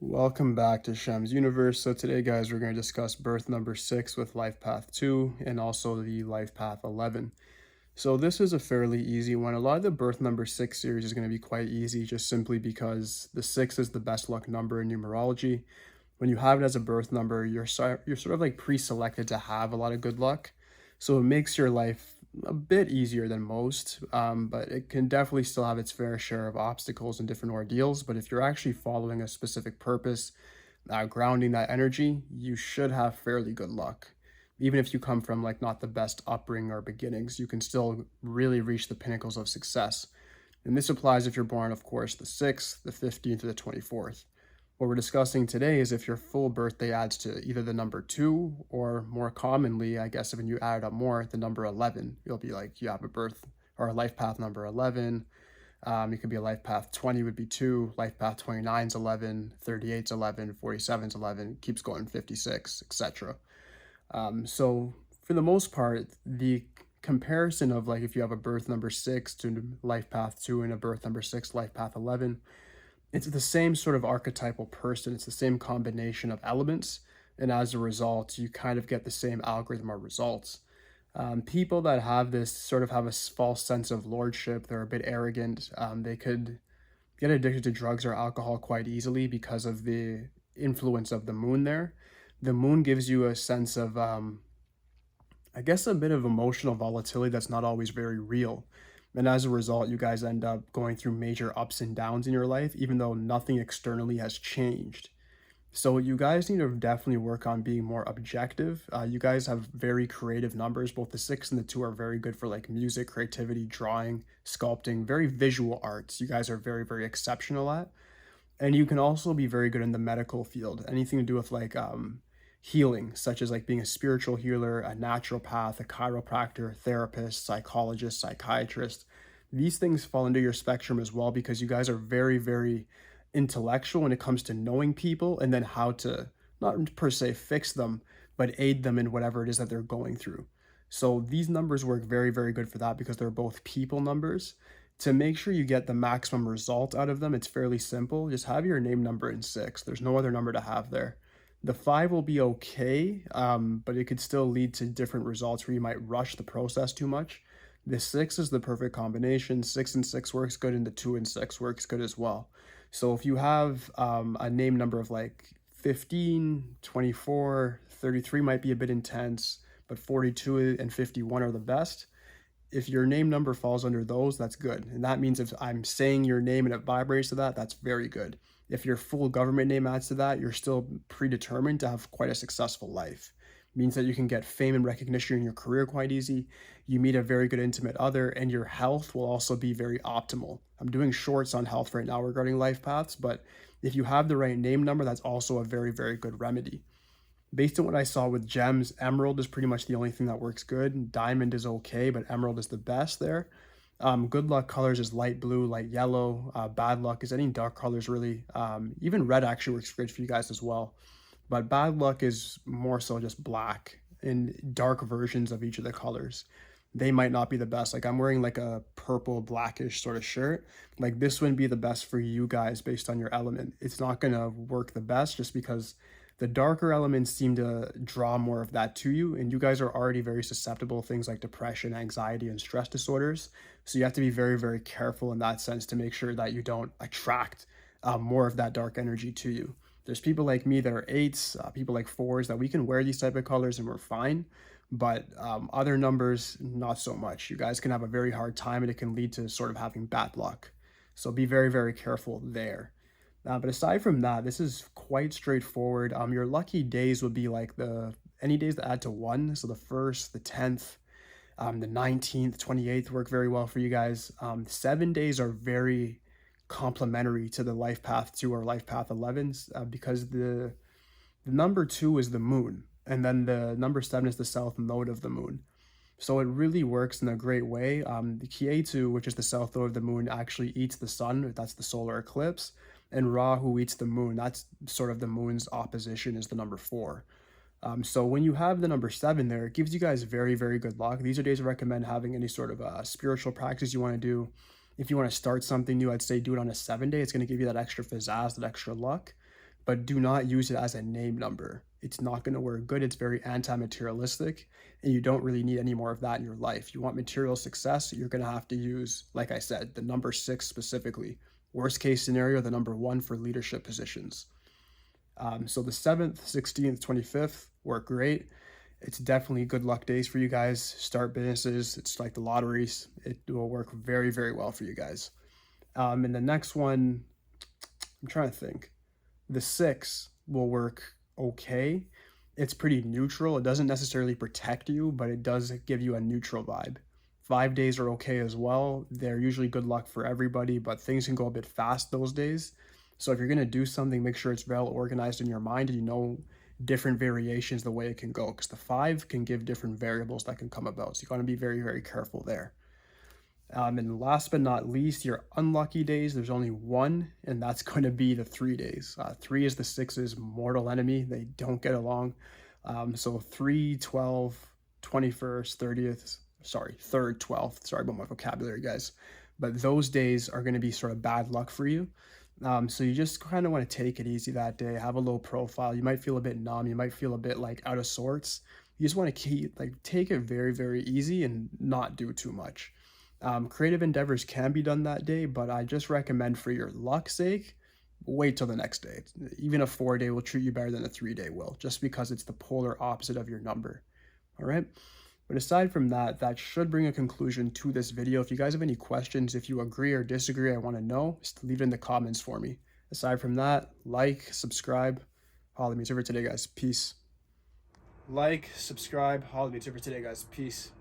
Welcome back to Shem's Universe. So today, guys, we're going to discuss birth number 6 with life path 2 and also the life path 11. So this is a fairly easy one. A lot of the birth number 6 series is going to be quite easy just simply because the 6 is the best luck number in numerology. When you have it as a birth number, you're sort of like pre-selected to have a lot of good luck. So it makes your life a bit easier than most, but it can definitely still have its fair share of obstacles and different ordeals. But if you're actually following a specific purpose, grounding that energy, you should have fairly good luck. Even if you come from like not the best upbringing or beginnings, you can still really reach the pinnacles of success. And this applies if you're born, of course, the 6th, the 15th, to the 24th. What we're discussing today is if your full birthday adds to either the number 2 or more commonly, I guess, when you add up more, the number 11. You'll be like, you have a birth or a life path number 11. It could be a life path 20 would be 2, life path 29 is 11, 38 is 11, 47 is 11, keeps going 56, etc. So for the most part, the comparison of like if you have a birth number 6 to life path 2 and a birth number 6, life path 11, it's the same sort of archetypal person. It's the same combination of elements. And as a result, you kind of get the same algorithm or results. People that have this sort of have a false sense of lordship, they're a bit arrogant. They could get addicted to drugs or alcohol quite easily because of the influence of the moon there. The moon gives you a sense of, I guess, a bit of emotional volatility that's not always very real. And as a result, you guys end up going through major ups and downs in your life, even though nothing externally has changed. So you guys need to definitely work on being more objective. You guys have very creative numbers. Both the 6 and the 2 are very good for like music, creativity, drawing, sculpting, very visual arts. You guys are very, very exceptional at. And you can also be very good in the medical field. Anything to do with like healing, such as like being a spiritual healer, a naturopath, a chiropractor, therapist, psychologist, psychiatrist. These things fall into your spectrum as well because you guys are very, very intellectual when it comes to knowing people and then how to, not per se fix them, but aid them in whatever it is that they're going through. So these numbers work very, very good for that because they're both people numbers. To make sure you get the maximum result out of them, it's fairly simple. Just have your name number in 6. There's no other number to have there. The 5 will be okay, but it could still lead to different results where you might rush the process too much. The 6 is the perfect combination. 6 and 6 works good, and the 2 and 6 works good as well. So if you have a name number of like 15, 24, 33 might be a bit intense, but 42 and 51 are the best. If your name number falls under those, that's good. And that means if I'm saying your name and it vibrates to that, that's very good. If your full government name adds to that, you're still predetermined to have quite a successful life. It means that you can get fame and recognition in your career quite easy. You meet a very good intimate other, and your health will also be very optimal. I'm doing shorts on health right now regarding life paths, but if you have the right name number, that's also a very, very good remedy. Based on what I saw with gems, emerald is pretty much the only thing that works good. Diamond is okay, but emerald is the best there. Good luck colors is light blue, light yellow. Bad luck is any dark colors really. Even red actually works great for you guys as well. But bad luck is more so just black and dark versions of each of the colors. They might not be the best. Like I'm wearing like a purple blackish sort of shirt. Like this wouldn't be the best for you guys based on your element. It's not gonna work the best just because the darker elements seem to draw more of that to you, and you guys are already very susceptible to things like depression, anxiety, and stress disorders. So you have to be very, very careful in that sense to make sure that you don't attract more of that dark energy to you. There's people like me that are 8s, people like 4s that we can wear these type of colors and we're fine, but other numbers, not so much. You guys can have a very hard time and it can lead to sort of having bad luck. So be very, very careful there. But aside from that, this is quite straightforward. Your lucky days would be like any days that add to 1. So the 1st, the 10th, the 19th, 28th work very well for you guys. 7 days are very complementary to the life path 2 or life path 11s because the number 2 is the moon, and then the number 7 is the south node of the moon. So it really works in a great way. The Kietu, which is the south node of the moon, actually eats the sun. That's the solar eclipse. And Rahu eats the moon. That's sort of the moon's opposition is the number 4. So when you have the number 7 there, it gives you guys very, very good luck. These are days I recommend having any sort of spiritual practice you want to do. If you want to start something new, I'd say do it on a 7-day. It's going to give you that extra pizzazz, that extra luck, but do not use it as a name number. It's not going to work good. It's very anti-materialistic, and you don't really need any more of that in your life. You want material success, you're going to have to use, like I said, the number 6 specifically. Worst case scenario, the number 1 for leadership positions. So the 7th, 16th, 25th work great. It's definitely good luck days for you guys. Start businesses. It's like the lotteries. It will work very, very well for you guys. And the next one, I'm trying to think. The 6 will work okay. It's pretty neutral. It doesn't necessarily protect you, but it does give you a neutral vibe. 5 days are okay as well. They're usually good luck for everybody, but things can go a bit fast those days. So if you're going to do something, make sure it's well organized in your mind and you know different variations the way it can go, because the 5 can give different variables that can come about. So you got to be very, very careful there. And last but not least, your unlucky days, there's only one, and that's going to be the 3 days. 3 is the 6's mortal enemy. They don't get along. So 3, 12, 21st, 30th, sorry, 3rd, 12th. Sorry about my vocabulary, guys. But those days are going to be sort of bad luck for you. So you just kind of want to take it easy that day, have a low profile. You might feel a bit numb. You might feel a bit like out of sorts. You just want to take it very, very easy and not do too much. Creative endeavors can be done that day, but I just recommend for your luck's sake, wait till the next day. Even a 4-day will treat you better than a 3-day will, just because it's the polar opposite of your number. All right. But aside from that, that should bring a conclusion to this video. If you guys have any questions, if you agree or disagree, I want to know, just leave it in the comments for me. Aside from that, like, subscribe. Holla me over today, guys. Peace. Like, subscribe. Holla me over today, guys. Peace.